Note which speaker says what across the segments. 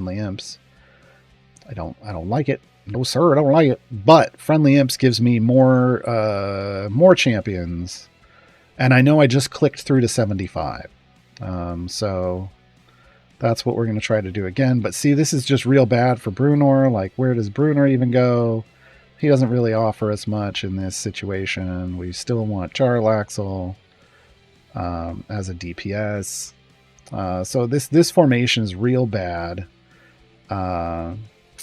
Speaker 1: friendly imps. I don't like it. No sir, I don't like it. But friendly imps gives me more champions, and I know I just clicked through to 75. So that's what we're going to try to do again. But see, this is just real bad for Brunor. Like, where does Brunor even go? He doesn't really offer us much in this situation. We still want Jarlaxle as a DPS. So this formation is real bad.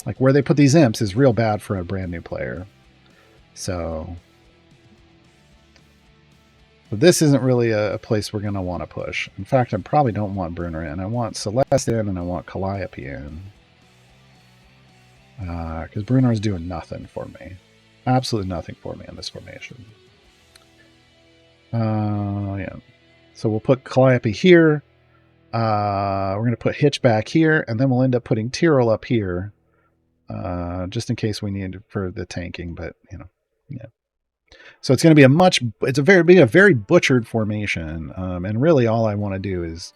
Speaker 1: Like, where they put these imps is real bad for a brand new player. So but this isn't really a place we're going to want to push. In fact, I probably don't want Brunner in. I want Celeste in, and I want Calliope in. Because Brunner is doing nothing for me. Absolutely nothing for me in this formation. Yeah. So we'll put Calliope here. We're going to put Hitch back here, and then we'll end up putting Tyrrell up here. Just in case we need for the tanking, but, you know, yeah. So it's going to be a very butchered formation. And really all I want to do is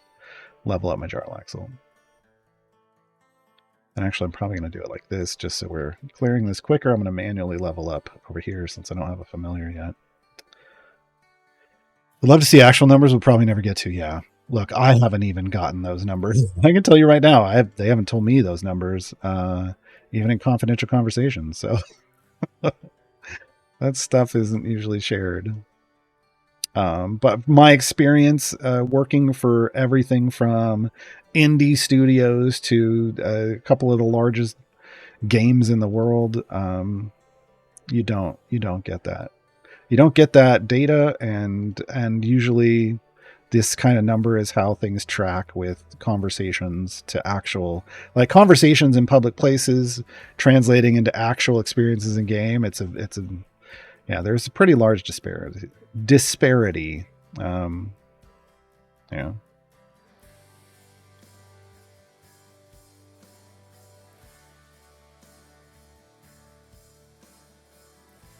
Speaker 1: level up my Jarlaxle. And actually I'm probably going to do it like this, just so we're clearing this quicker. I'm going to manually level up over here since I don't have a familiar yet. I'd love to see actual numbers. We'll probably never get to. Yeah. Look, I haven't even gotten those numbers. I can tell you right now, they haven't told me those numbers, even in confidential conversations. So that stuff isn't usually shared. But my experience working for everything from indie studios to a couple of the largest games in the world, you don't get that. You don't get that data, and usually this kind of number is how things track with conversations to actual, like, conversations in public places translating into actual experiences in game. Yeah, there's a pretty large disparity. Yeah.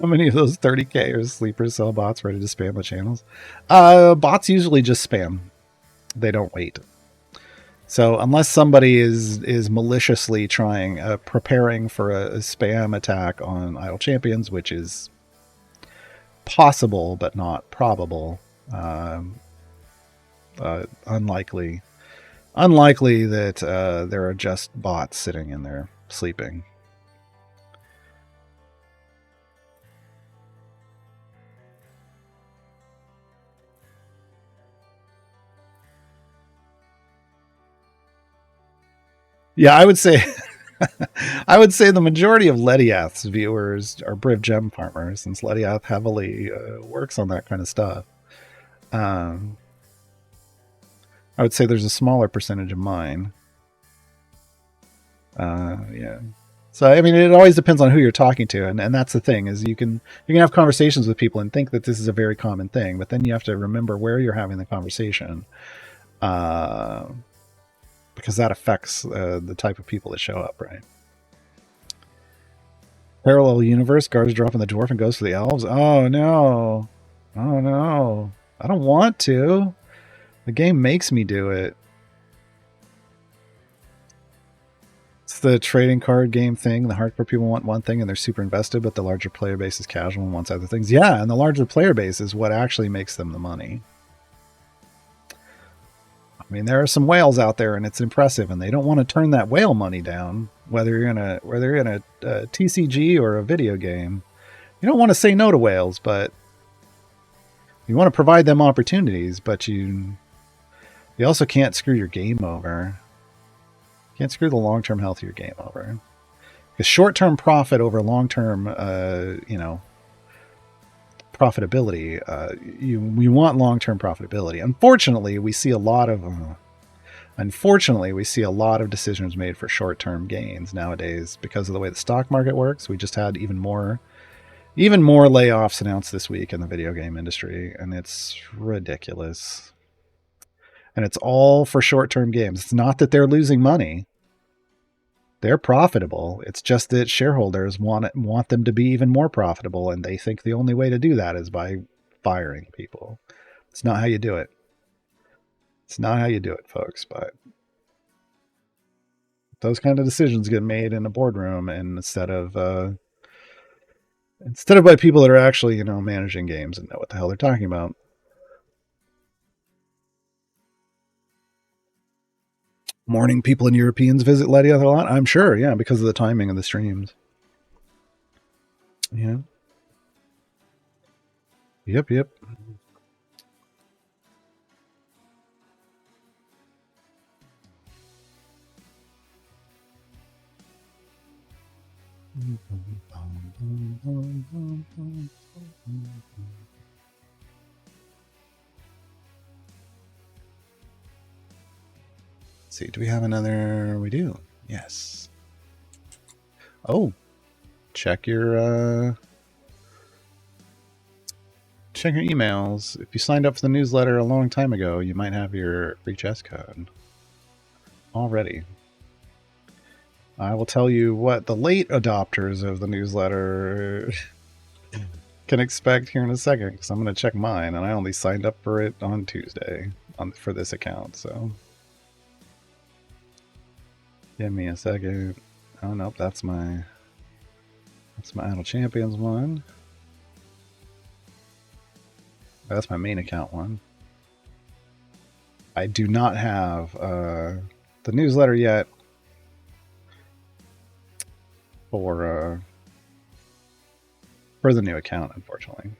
Speaker 1: How many of those 30K are sleeper cell bots ready to spam the channels? Bots usually just spam. They don't wait. So unless somebody is maliciously preparing for a spam attack on idle champions, which is possible but not probable, unlikely that there are just bots sitting in there sleeping. Yeah, I would say the majority of Lediath's viewers are Briv Gem farmers, since Lediath heavily works on that kind of stuff. I would say there's a smaller percentage of mine. Yeah. So, I mean, it always depends on who you're talking to, and that's the thing, is you can have conversations with people and think that this is a very common thing, but then you have to remember where you're having the conversation. Because that affects the type of people that show up, right? Parallel universe, guards dropping the dwarf and goes for the elves. Oh no. Oh no. I don't want to. The game makes me do it. It's the trading card game thing. The hardcore people want one thing and they're super invested, but the larger player base is casual and wants other things. Yeah, and the larger player base is what actually makes them the money. I mean, there are some whales out there, and it's impressive, and they don't want to turn that whale money down, whether you're in a TCG or a video game. You don't want to say no to whales, but you want to provide them opportunities, but you also can't screw your game over. You can't screw the long-term health of your game over. Because short-term profit over long-term, profitability, you want long-term profitability. Unfortunately, we see a lot of decisions made for short-term gains nowadays because of the way the stock market works. We just had even more layoffs announced this week in the video game industry, and it's ridiculous. And it's all for short-term games. It's not that they're losing money. They're profitable. It's just that shareholders want them to be even more profitable, and they think the only way to do that is by firing people. It's not how you do it. It's not how you do it, folks. But Those kind of decisions get made in a boardroom, and instead of by people that are actually, managing games and know what the hell they're talking about. Morning people and Europeans visit Letty a lot, I'm sure, yeah, because of the timing of the streams. Yeah. Yep. Let's see, do we have another? We do. Yes. Oh, check your emails. If you signed up for the newsletter a long time ago, you might have your free chess code already. I will tell you what the late adopters of the newsletter can expect here in a second, because I'm going to check mine, and I only signed up for it on Tuesday for this account. So give me a second. Oh nope, that's my Idle Champions one. That's my main account one. I do not have the newsletter yet for the new account, unfortunately.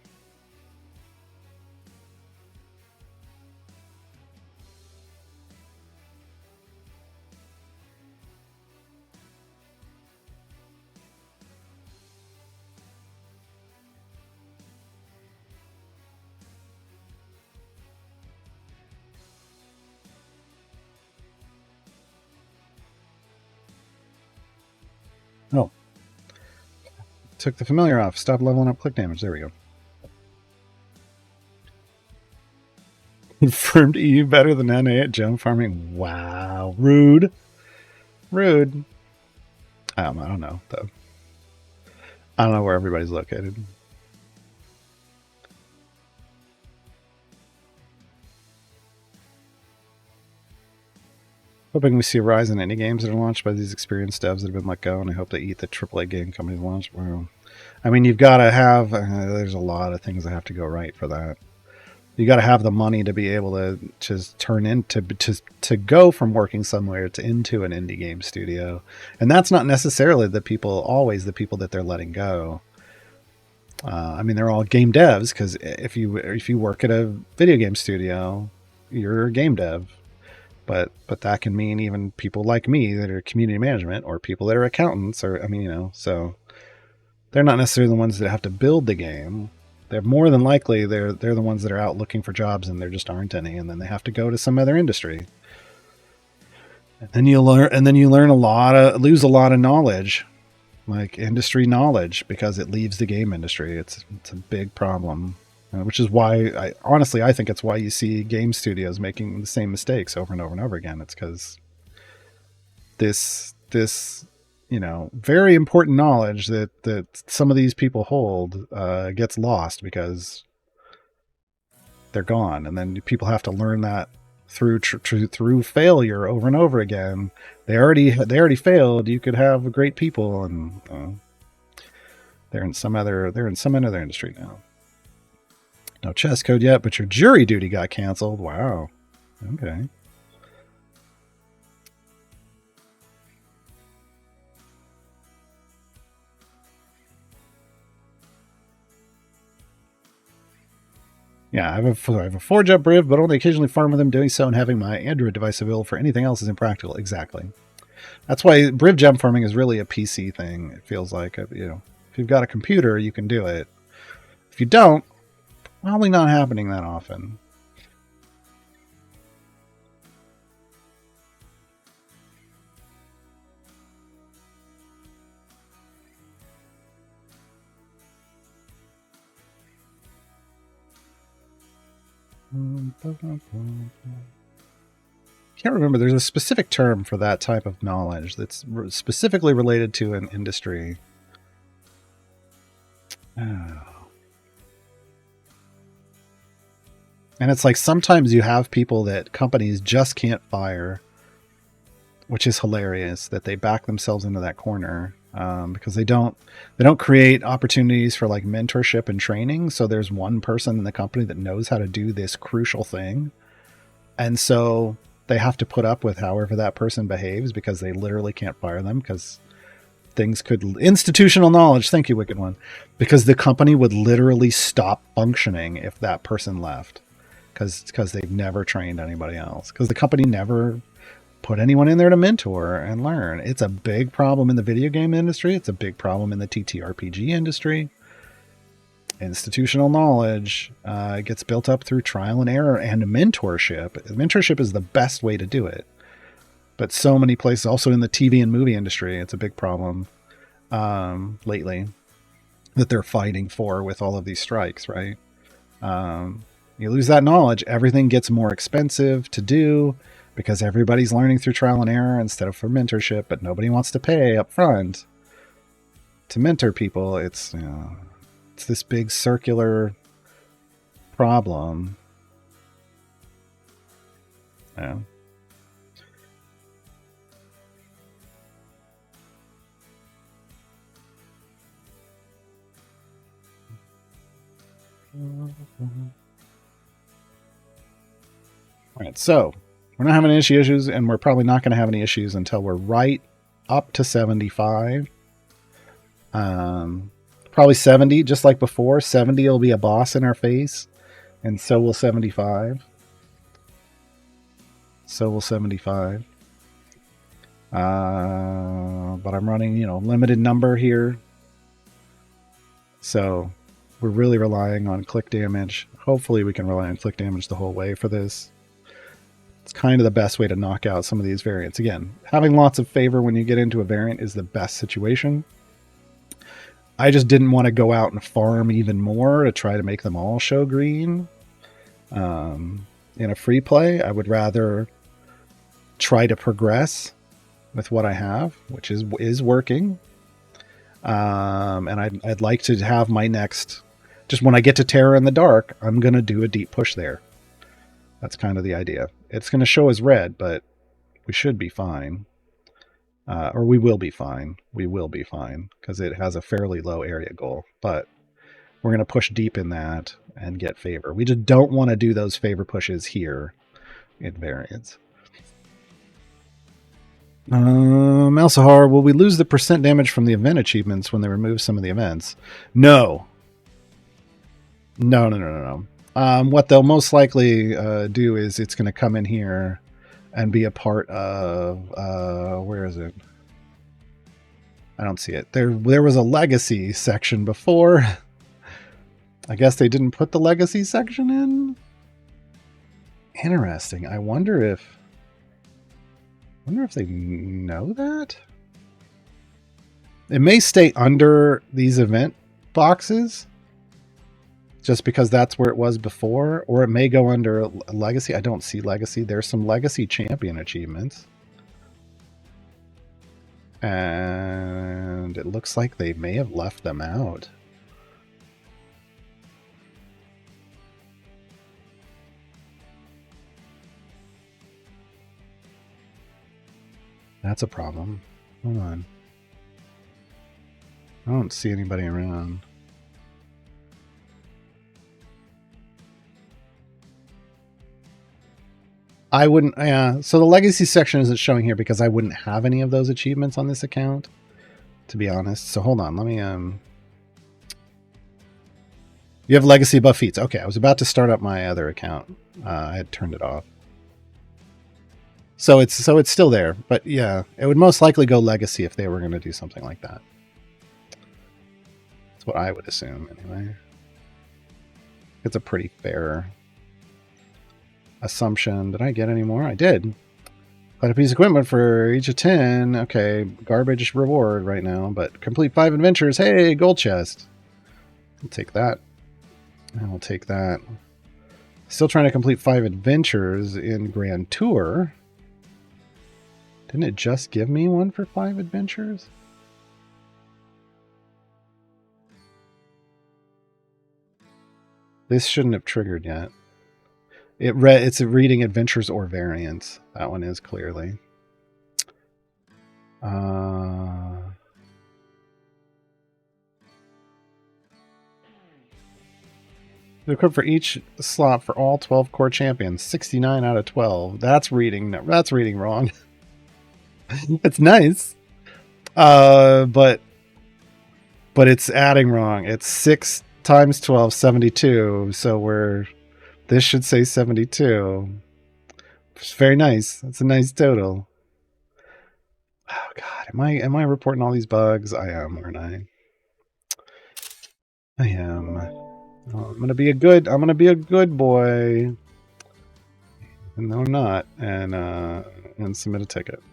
Speaker 1: Oh. Took the familiar off. Stop leveling up click damage. There we go. Confirmed EU better than NA at gem farming. Wow. Rude. Rude. I don't know, though. I don't know where everybody's located. Hoping we see a rise in indie games that are launched by these experienced devs that have been let go, and I hope they eat the AAA game companies launched. Well, I mean, you've got to have. There's a lot of things that have to go right for that. You got to have the money to be able to just turn into to go from working somewhere to into an indie game studio, and that's not necessarily always the people that they're letting go. I mean, they're all game devs, because if you work at a video game studio, you're a game dev. But that can mean even people like me that are community management, or people that are accountants, or so they're not necessarily the ones that have to build the game. They're more than likely they're the ones that are out looking for jobs, and there just aren't any, and then they have to go to some other industry. And then you lose a lot of knowledge, like industry knowledge, because it leaves the game industry. It's a big problem. Which is why I think it's why you see game studios making the same mistakes over and over and over again. It's because this very important knowledge that some of these people hold gets lost because they're gone, and then people have to learn that through failure over and over again. They already failed. You could have great people, and they're in some other industry now. No chess code yet, but your jury duty got canceled. Wow. Okay. Yeah, I have a 4-jet Briv, but only occasionally farm with them. Doing so and having my Android device available for anything else is impractical. Exactly. That's why Briv gem farming is really a PC thing. It feels like, if you've got a computer, you can do it. If you don't, probably not happening that often. Can't remember. There's a specific term for that type of knowledge that's specifically related to an industry. Oh. And it's like sometimes you have people that companies just can't fire. which is hilarious that they back themselves into that corner, because they don't create opportunities for like mentorship and training. So there's one person in the company that knows how to do this crucial thing, and so they have to put up with however that person behaves because they literally can't fire them because things could institutional knowledge. Thank you, Wicked One, because the company would literally stop functioning if that person left because they've never trained anybody else, because the company never put anyone in there to mentor and learn. It's a big problem in the video game industry. It's a big problem in the TTRPG industry. Institutional knowledge gets built up through trial and error and mentorship. Mentorship is the best way to do it. But so many places, also in the TV and movie industry, it's a big problem lately that they're fighting for with all of these strikes, right? You lose that knowledge, everything gets more expensive to do because everybody's learning through trial and error instead of for mentorship, but nobody wants to pay up front to mentor people. It's it's this big circular problem. Yeah. All right, so we're not having any issues, and we're probably not going to have any issues until we're right up to 75. Probably 70, just like before. 70 will be a boss in our face, and so will 75. So will 75. But I'm running, limited number here. So we're really relying on click damage. Hopefully we can rely on click damage the whole way for this. It's kind of the best way to knock out some of these variants. Again, having lots of favor when you get into a variant is the best situation. I just didn't want to go out and farm even more to try to make them all show green. In a free play, I would rather try to progress with what I have, which is working. And I'd like to have my next, just when I get to Terror in the Dark, I'm going to do a deep push there. That's kind of the idea. It's going to show as red, but we should be fine. Or we will be fine. We will be fine because it has a fairly low area goal. But we're going to push deep in that and get favor. We just don't want to do those favor pushes here in variants. Malsahar, will we lose the % damage from the event achievements when they remove some of the events? No. No. What they'll most likely do is it's going to come in here and be a part of where is it? I don't see it. There was a legacy section before. I guess they didn't put the legacy section in. Interesting. I wonder if they know that. It may stay under these event boxes just because that's where it was before, or it may go under legacy. I don't see legacy. There's some legacy champion achievements. And it looks like they may have left them out. That's a problem. Hold on. I don't see anybody around. I wouldn't, so the legacy section isn't showing here because I wouldn't have any of those achievements on this account, to be honest. So hold on, let me, you have legacy buff feats. Okay, I was about to start up my other account. I had turned it off. So it's still there, but yeah, it would most likely go legacy if they were going to do something like that. That's what I would assume, anyway. It's a pretty fair assumption. Did I get any more? I did. Got a piece of equipment for each of 10. Okay, garbage reward right now, but complete 5 adventures. Hey, gold chest. I'll take that. I'll take that. Still trying to complete 5 adventures in Grand Tour. Didn't it just give me one for 5 adventures? This shouldn't have triggered yet. It's reading adventures or variants. That one is clearly. Equipped for each slot for all 12 core champions. 69 out of 12. That's reading wrong. It's nice. But it's adding wrong. It's 6 times 12, 72. So this should say 72. It's very nice. That's a nice total. Oh god, am I reporting all these bugs? I am, aren't I? I am. Oh, I'm gonna be a good boy. And no, I'm not. And submit a ticket.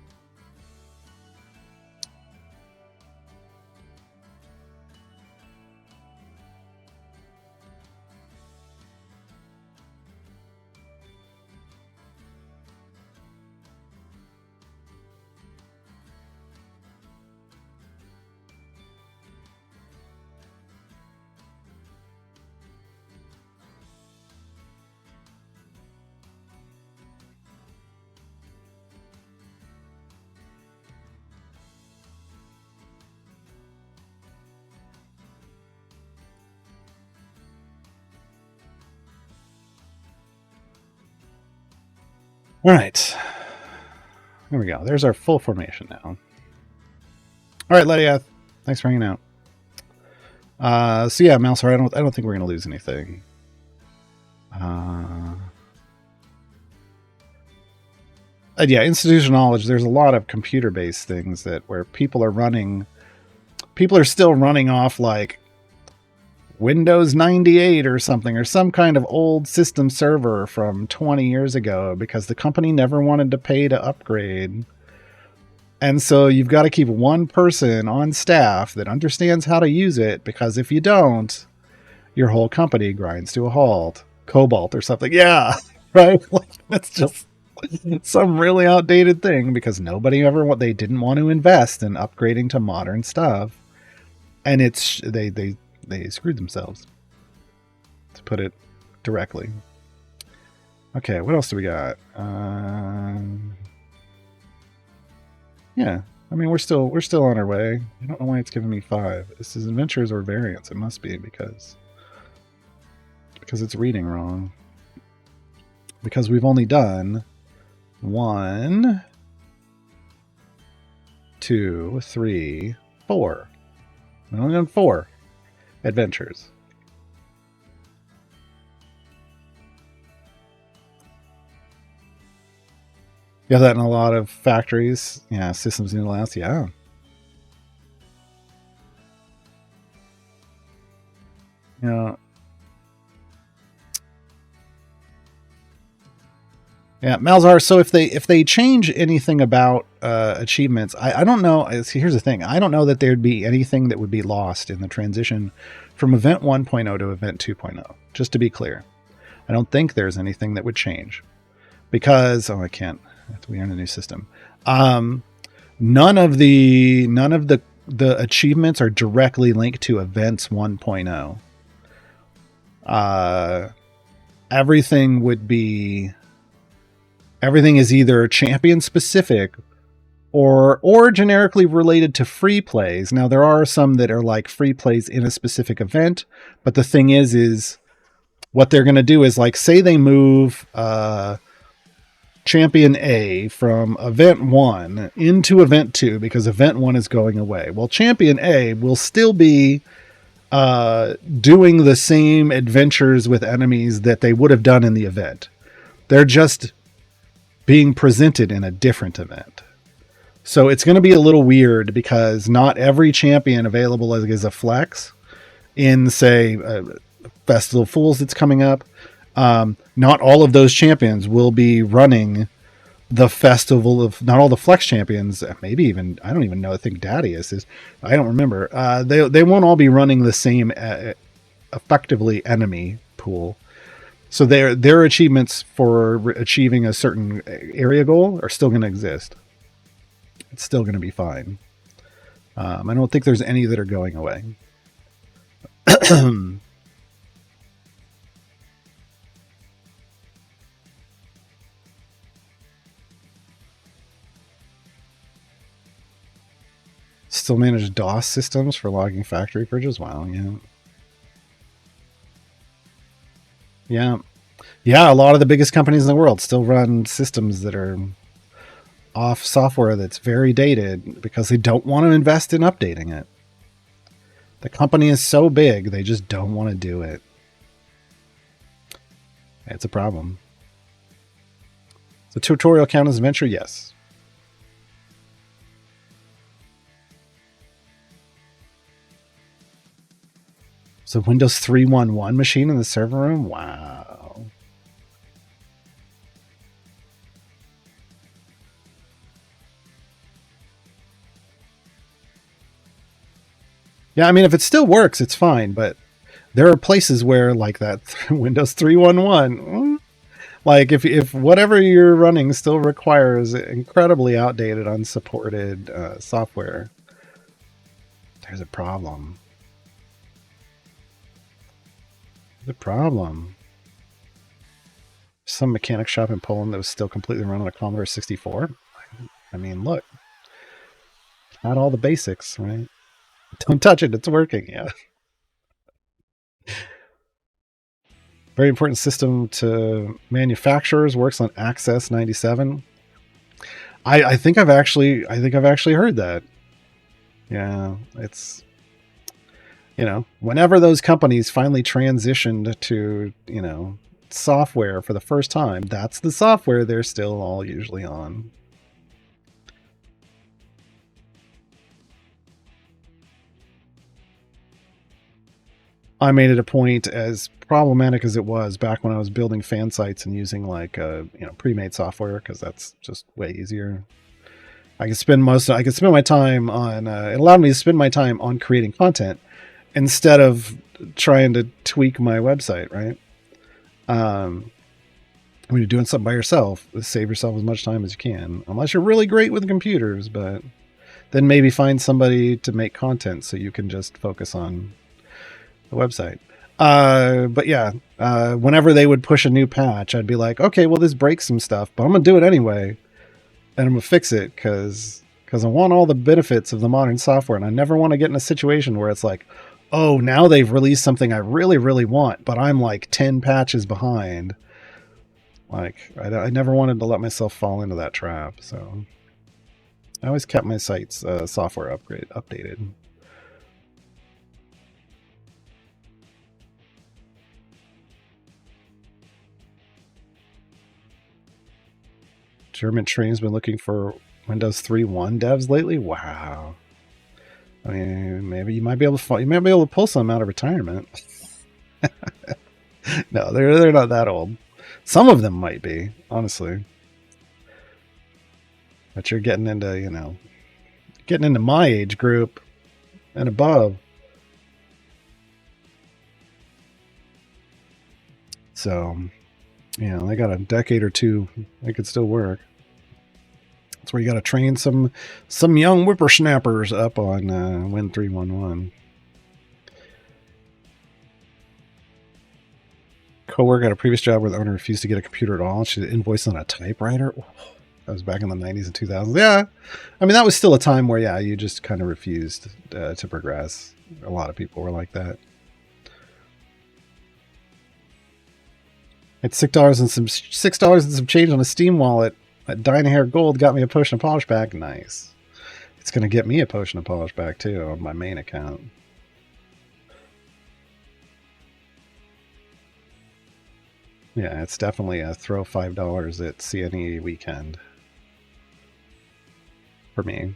Speaker 1: All right. There we go. There's our full formation now. All right, Lediath. Thanks for hanging out. So yeah, Mouseheart, I don't think we're gonna lose anything. Yeah, institutional knowledge. There's a lot of computer-based things where people are still running off like Windows 98 or something, or some kind of old system server from 20 years ago because the company never wanted to pay to upgrade. And so you've got to keep one person on staff that understands how to use it, because if you don't, your whole company grinds to a halt. Cobalt or something. Yeah, right? Like, that's just some really outdated thing because they didn't want to invest in upgrading to modern stuff. And they screwed themselves, to put it directly. Okay, what else do we got? Yeah, I mean we're still on our way. I don't know why it's giving me 5. This is adventures or variants. It must be because it's reading wrong. Because we've only done 1, 2, 3, 4. We've only done 4 adventures. You have that in a lot of factories. Yeah, systems need to last. Yeah. Yeah. Yeah, Malzahar. So if they change anything about achievements, I don't know. Here's the thing: I don't know that there'd be anything that would be lost in the transition from Event 1.0 to Event 2.0. Just to be clear, I don't think there's anything that would change because I can't. We are in a new system. None of the achievements are directly linked to Events 1.0. Everything is either champion specific or generically related to free plays. Now there are some that are like free plays in a specific event, but the thing is what they're going to do is, like, say they move champion A from event 1 into event 2 because event 1 is going away. Well, champion A will still be doing the same adventures with enemies that they would have done in the event. They're just being presented in a different event. So it's going to be a little weird because not every champion available is a flex in, say, Festival of Fools that's coming up. Not all of those champions will be running the Festival of... Not all the flex champions, maybe even... I don't even know. I think Dadius is... I don't remember. They won't all be running the same effectively enemy pool. So their achievements for achieving a certain area goal are still going to exist. It's still going to be fine. I don't think there's any that are going away. Still manage DOS systems for logging factory purges. Wow, yeah. Yeah. Yeah, a lot of the biggest companies in the world still run systems that are off software that's very dated because they don't want to invest in updating it. The company is so big, they just don't want to do it. It's a problem. The tutorial count as a venture? Yes. So Windows 3.1.1 machine in the server room? Wow. Yeah, I mean, if it still works, it's fine, but there are places where, like that Windows 3.1.1, like if whatever you're running still requires incredibly outdated, unsupported software, there's a problem. There's a problem. Some mechanic shop in Poland that was still completely run on a Commodore 64. I mean, look, not all the basics, right? Don't touch it. It's working. Yeah. Very important system to manufacturers. Works on Access 97. I think I've actually heard that. Yeah, it's, you know, whenever those companies finally transitioned to, you know, software for the first time, that's the software they're still all usually on. I made it a point, as problematic as it was back when I was building fan sites and using like pre-made software, because that's just way easier. I could spend my time on it allowed me to spend my time on creating content instead of trying to tweak my website, right? When you're doing something by yourself, save yourself as much time as you can, unless you're really great with computers, but then maybe find somebody to make content so you can just focus on the website. But yeah, whenever they would push a new patch, I'd be like, okay, well, this breaks some stuff, but I'm going to do it anyway. And I'm going to fix it because I want all the benefits of the modern software. And I never want to get in a situation where it's like, oh, now they've released something I really, really want, but I'm like 10 patches behind. Like, I never wanted to let myself fall into that trap. So I always kept my site's software updated. German train's been looking for Windows 3.1 devs lately. Wow. I mean, maybe you might be able to pull some out of retirement. No, they're not that old. Some of them might be, honestly. But you're getting into my age group and above. So, they got a decade or two. They could still work. That's where you got to train some young whippersnappers up on Win 3.1.1. Co-worker at a previous job where the owner refused to get a computer at all. She invoiced on a typewriter. That was back in the 90s and 2000s. Yeah, I mean, that was still a time where, yeah, you just kind of refused to progress. A lot of people were like that. It's $6 and some change on a Steam wallet. That Dynahair Gold got me a potion of polish back. Nice. It's going to get me a potion of polish back too on my main account. Yeah, it's definitely a throw $5 at CNE weekend for me.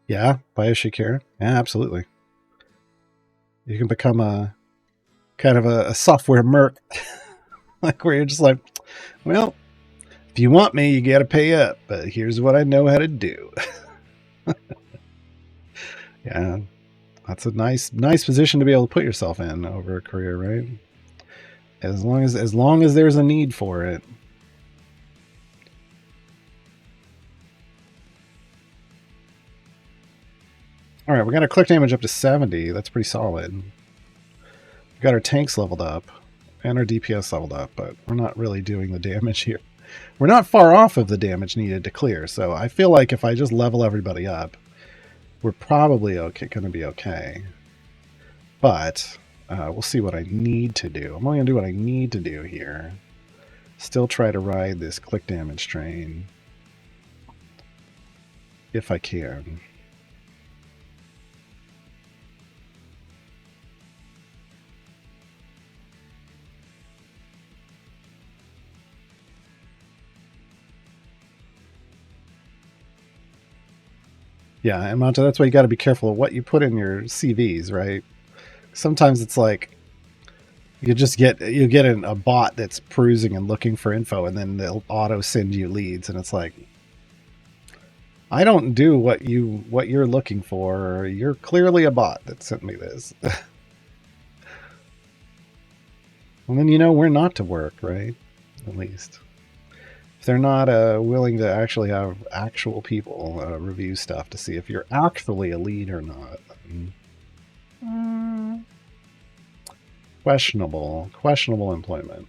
Speaker 1: Yeah, BioShakira. Yeah, absolutely. You can become a kind of a software merc, like where you're just like, well, if you want me, you got to pay up, but here's what I know how to do. Yeah, that's a nice position to be able to put yourself in over a career, right? As long as there's a need for it. All right, we got our click damage up to 70. That's pretty solid. We got our tanks leveled up and our DPS leveled up, but we're not really doing the damage here. We're not far off of the damage needed to clear, so I feel like if I just level everybody up, we're probably going to be okay. But we'll see what I need to do. I'm only going to do what I need to do here. Still try to ride this click damage train if I can. Yeah, and Monta, that's why you got to be careful of what you put in your CVs, right? Sometimes it's like you get a bot that's perusing and looking for info, and then they'll auto send you leads, and it's like, I don't do what you're looking for. You're clearly a bot that sent me this. And then we're not to work, right? At least if they're not willing to actually have actual people review stuff to see if you're actually a lead or not. Questionable employment.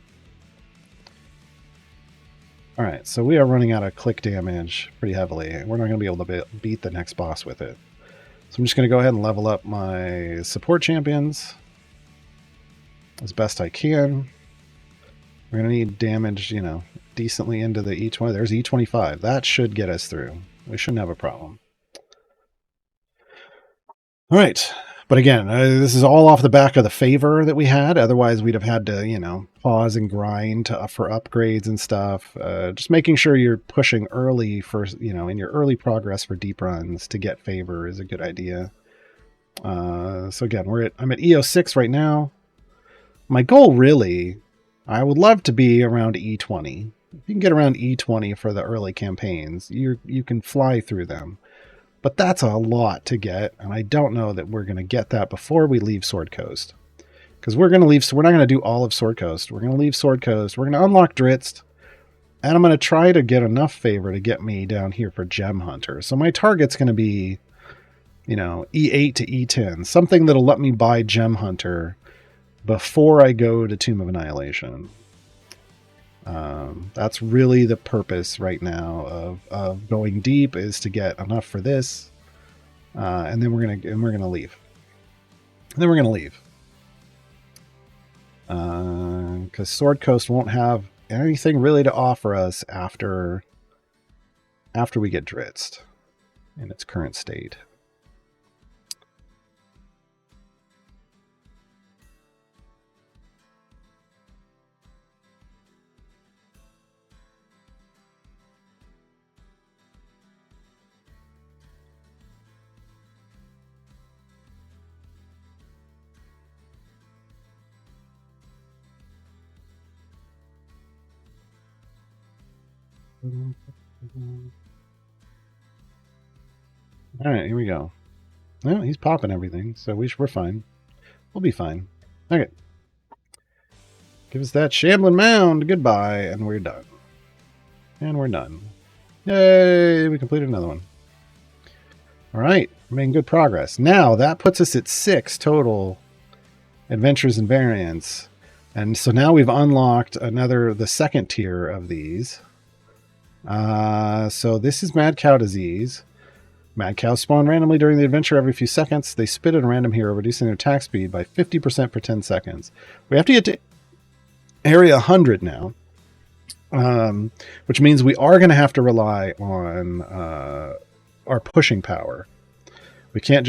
Speaker 1: All right, so we are running out of click damage pretty heavily. We're not going to be able to beat the next boss with it. So I'm just going to go ahead and level up my support champions as best I can. We're going to need damage, decently into the E20. There's E25. That should get us through. We shouldn't have a problem. All right. But again, this is all off the back of the favor that we had. Otherwise, we'd have had to, pause and grind for upgrades and stuff. Just making sure you're pushing early for, in your early progress for deep runs to get favor is a good idea. So again, I'm at EO6 right now. My goal really, I would love to be around E20. If you can get around E20 for the early campaigns, you can fly through them. But that's a lot to get, and I don't know that we're going to get that before we leave Sword Coast. Because we're going to leave, so we're not going to do all of Sword Coast. We're going to leave Sword Coast. We're going to unlock Dritz, and I'm going to try to get enough favor to get me down here for Gem Hunter. So my target's going to be, E8 to E10. Something that'll let me buy Gem Hunter before I go to Tomb of Annihilation. That's really the purpose right now of going deep, is to get enough for this, and then we're gonna leave. And then we're gonna leave because Sword Coast won't have anything really to offer us after we get Dritzed in its current state. All right, here we go. Well, he's popping everything, so we're fine. We'll be fine. Okay. Give us that shambling mound. Goodbye, and we're done. And we're done. Yay! We completed another one. All right, we're making good progress. Now that puts us at 6 total adventures and variants, and so now we've unlocked the second tier of these. So this is Mad Cow Disease. Mad cows spawn randomly during the adventure every few seconds. They spit at a random hero, reducing their attack speed by 50% for 10 seconds. We have to get to area 100 now, which means we are going to have to rely on our pushing power. We can't just